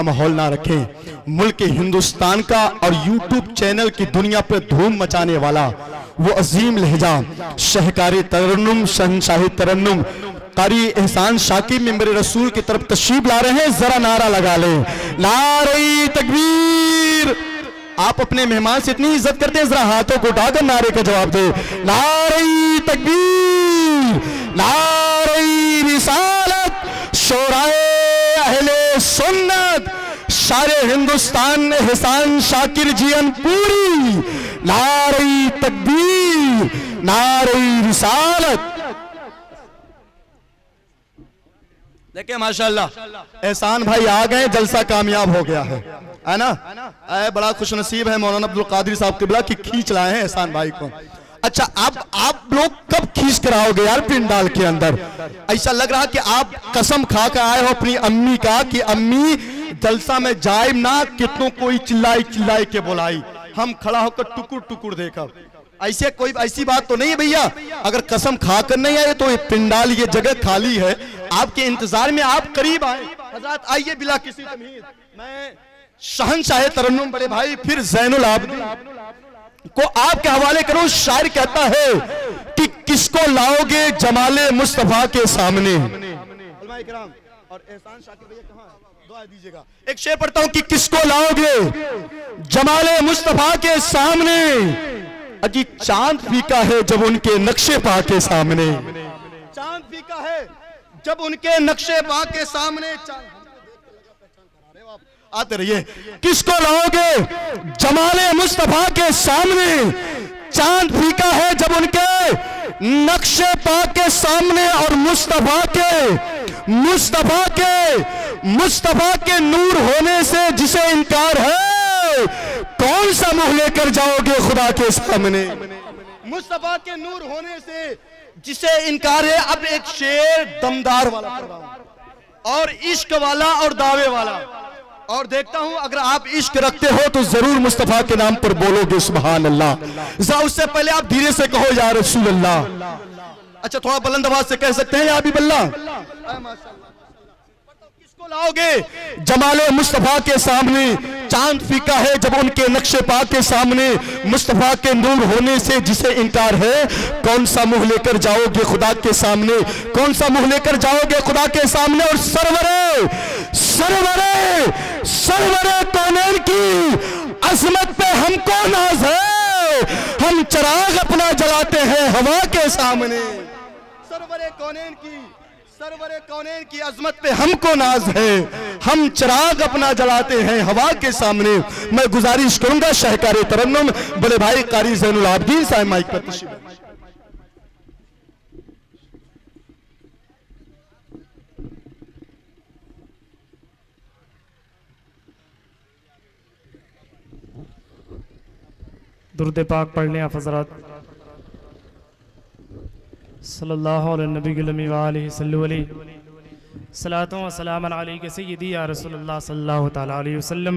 माहौल ना रखें। मुल्क हिंदुस्तान का और यूट्यूब चैनल की दुनिया पर धूम मचाने वाला वो अजीम लहजा शहकारी तरन्नुम शहनशाही तरन्नुम कारी एहसान शाकिब मेंबर रसूल की तरफ तशरीफ ला रहे हैं। जरा नारा लगा लें, नारे तकबीर। आप अपने मेहमान से इतनी इज्जत करते हैं, जरा हाथों को उठाकर नारे का जवाब दे, नारे तकबीर, नारे रिसालत, शोराए अहले सुन्नत, सारे हिंदुस्तान एहसान शाकिर जियन पूरी, नारे तकबीर, नारे रिसालत। देखिए माशाल्लाह एहसान भाई आ गए, जलसा कामयाब हो गया है ना। बड़ा खुशनसीब है मौलाना अब्दुल कादिर साहब किबला की खींच लाए हैं एहसान भाई को। अच्छा, अब आप लोग कब खींच कर आओगे यार पिंडाल के अंदर? ऐसा लग रहा कि आप कसम खा कर आए हो अपनी अम्मी का कि अम्मी जलसा में जाए ना, कितनों कोई चिल्लाई चिल्लाई के बुलाई, हम खड़ा होकर टुकुर टुकुर देखा। ऐसे कोई ऐसी बात तो नहीं है भैया। अगर कसम खाकर नहीं आए तो ये पिंडाल ये जगह खाली है, आपके इंतजार में आप करीब आए। हजरत आइए बिला किसी तमीज। मैं शहनशाह तरन्नुम बड़े भाई फिर जैनुल आबिदीन को आपके हवाले करूं। शायर कहता है कि किसको लाओगे जमाले मुस्तफा के सामने। और एहसान शाकिर भैया कहां है? दुआ दीजिएगा। एक शेर पढ़ता हूं कि किसको लाओगे जमाले मुस्तफा के सामने, अजी चांद फीका है जब उनके नक्शे पा के सामने। चांद फीका है जब उनके नक्शे पा के सामने। आते रहिए। किसको लाओगे जमाले मुस्तफा के सामने, चांद फीका है जब उनके नक्शे पा के सामने। और मुस्तफा के नूर होने से जिसे इनकार है, कौन सा मुंह लेकर जाओगे खुदा के सामने। मुस्तफा के नूर होने से जिसे इनकार है। अब एक शेर दमदार वाला कर रहा हूं, और इश्क वाला और दावे वाला। और देखता हूं अगर आप इश्क रखते हो तो जरूर मुस्तफा के नाम पर बोलोगे सुभान अल्लाह। उससे पहले आप धीरे से कहो या रसूल अल्लाह। अच्छा, थोड़ा बुलंद आवाज से कह सकते हैं या हबीब अल्लाह। किसको लाओगे जमाले मुस्तफा के सामने, चांद फीका है जब उनके नक्शे पा के सामने। मुस्तफा के नूर होने से जिसे इनकार है, कौन सा मुंह लेकर जाओगे खुदा के सामने, कौन सा मुंह लेकर जाओगे खुदा के सामने। और सरवरे कौनैन की अजमत पे हमको नाज है, हम चिराग अपना जलाते हैं हवा के सामने। सरवरे कौनैन की अजमत पे हमको नाज है, हम चिराग अपना जलाते हैं हवा के सामने। मैं गुजारिश करूंगा शहकारी तरन्नुम बड़े भाई कारी जैनुल आबिदीन साहब माइक पर तशरीफ। दुरूद पाक पढ़ने आप हज़रात सल्लल्लाहु अलैहि सलातो व सलाम अलैका सय्यदी या रसूलल्लाह सल्लल्लाहु तआला अलैहि वसल्लम।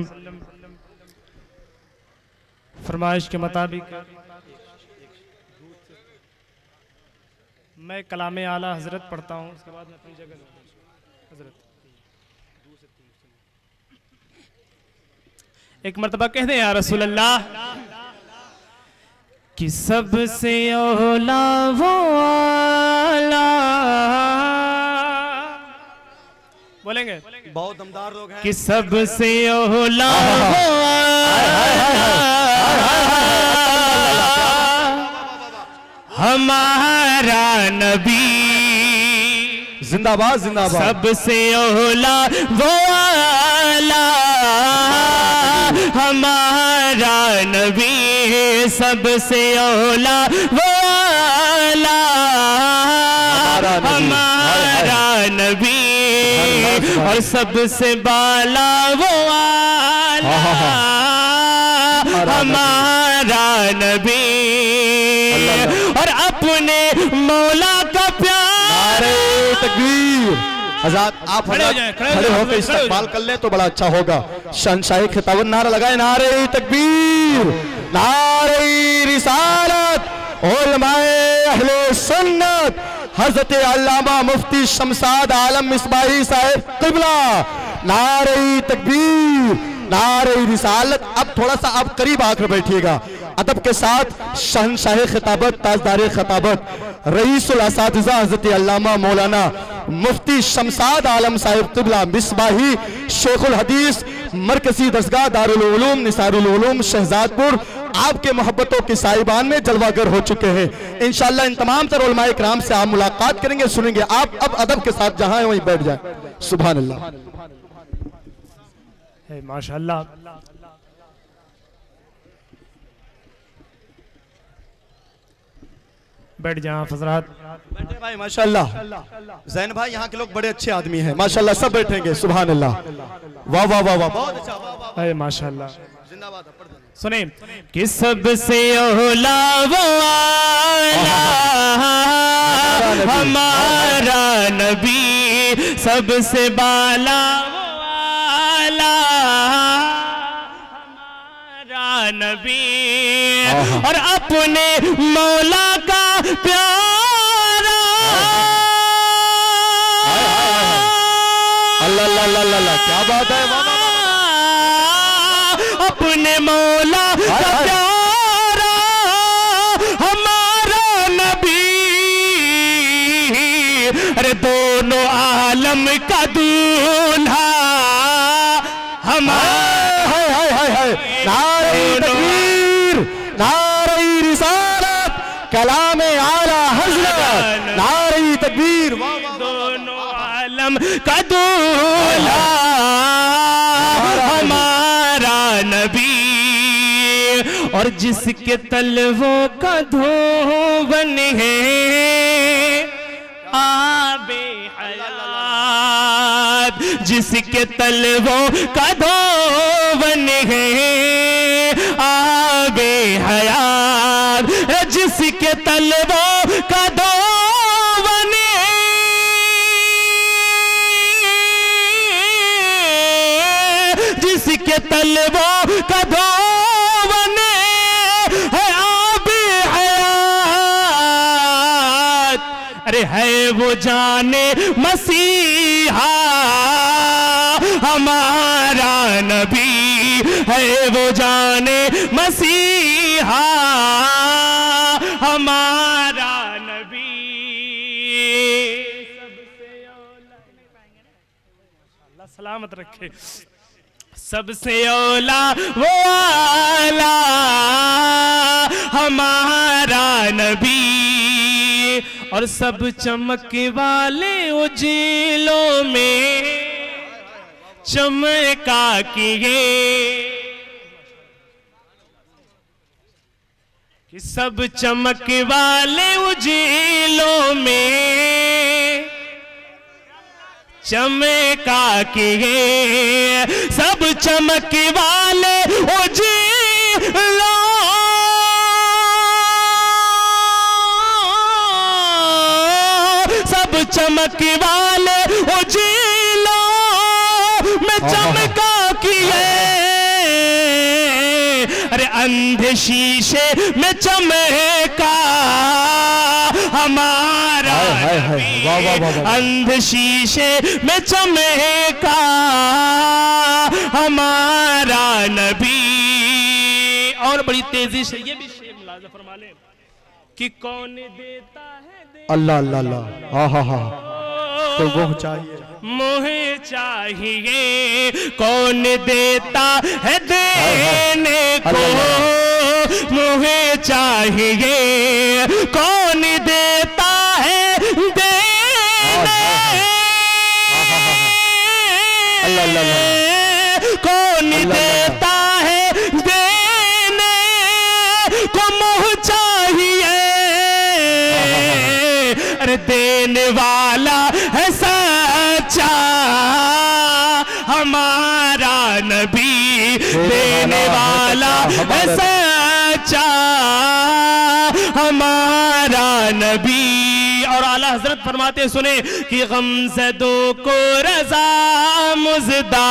फरमाइश के मुताबिक मैं कलाम आला हजरत पढ़ता हूँ, उसके बाद मैं अपनी जगह हजरत एक मरतबा कह दें या रसूल अल्लाह कि सबसे औला वो आला। बोलेंगे बहुत दमदार लोग हैं। कि सबसे औला वो हमारा नबी। जिंदाबाद जिंदाबाद। सबसे औला वो आला हमारा नबी, सबसे औला वो आला हमारा नबी, और सबसे बाला वो आला हमारा नबी। और अपने मौला का प्यार। तकबीर। आजाद आप खड़े होकर इस्तेमाल कर लें तो बड़ा अच्छा होगा। शहनशाही खिताबत नारा लगाए, नारे तकबीर, नारे रिसालत, उलमाए अहले सुन्नत हजरत अल्लामा मुफ्ती शमसाद आलम मिसबाही साहिब क़िबला, नारे तकबीर, नारे रिसालत। अब थोड़ा सा आप करीब आकर बैठिएगा अदब के साथ। शहंशाह खिताबत, ताजदार खिताबत, रईसुल असातिज़ा हज़रत अल्लामा मौलाना मुफ्ती शमसाद आलम साहिब क़िबला मिसबाही शेखुल हदीस मरकजी दरगाह दारुल उलूम निसारुल उलूम शहजादपुर आपके मोहब्बतों के साहिबान में जलवागर हो चुके हैं। इंशाअल्लाह इन तमाम तर उलमाए किराम से आप मुलाकात करेंगे, सुनेंगे। आप अब अदब के साथ जहां है वहीं बैठ जाए। सुभान अल्लाह, माशाअल्लाह। बैठ जाए हजरात, बैठे भाई। माशाअल्लाह जैन भाई, यहाँ के लोग बड़े अच्छे आदमी हैं माशाअल्लाह। सब बैठेंगे। सुभान अल्लाह, वाह वाह वाह वाह, बहुत अच्छा, वाह वाह माशाअल्लाह। जिंदाबाद। सुने कि सबसे औला वो आला हमारा नबी, सबसे बाला वो आला हमारा नबी, और अपने मौला का प्यारा। अल्लाह अल्लाह अल्लाह अल्लाह, क्या बात है। अपने मौला का प्यारा हमारा नबी, अरे दोनों आलम का दूल्हा हमारा। नारे तकबीर, नारे रिसालत, कलामे आला हज़रत, नारे तकबीर। दोनों आलम का दूल्हा हमारा नबी, और जिसके तलवों का धोवन है आबे हयात, जिसके तलवों का धोवन है आबे हयात, जिसके तलवों का धोवन जिसके तलवों का धोवन है आबे हयात, अरे है वो जाने मसीहा हमारा नबी, है वो जाने मसीहा हमारा नबी। सबसे अल्लाह सलामत रखे। सबसे औला वो आला हमारा नबी, और सब चमक वाले उजीलों में चमका किए, कि सब चमक वाले उजीलों में चमका किए, सब चमक वाले उजीलों सब चमक वाले उजीलों में चमका किए, अरे अंधे शीशे में चमका हमारा नबी, अंधे शीशे में चमका हमारा नबी। और बड़ी तेजी से ये भी शेर मुलाज़ा फरमा ले कि कौन देता है अल्लाह अल्लाह अल्लाह, हाँ हाँ हाँ, तो वो चाहिए मुझे चाहिए, कौन देता है देने को, मुझे चाहिए कौन देता है देने, कौन देता है देने को, मुझे चाहिए, अरे देने वाला है सच्चा हमारा नबी, देने वाला है सच्चा हमारा नबी। और आला हजरत फरमाते सुने कि गमज़दों को रज़ा मुज़दा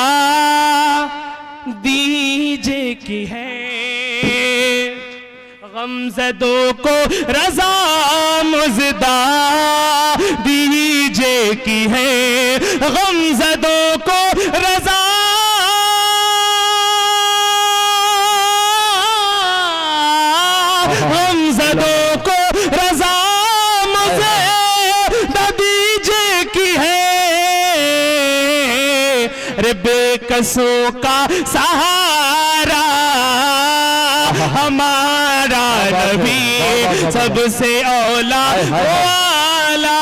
दीजिए की है, गमज़दों को रज़ा मुजदा दीजे की है, गमज़दों को रज़ा गमज़दों को रज़ा मुझे दीजे की है। रे बेकसों का सहारा हमारा नबी, सबसे औला वाला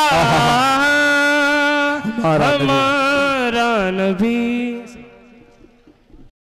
हमारा नबी।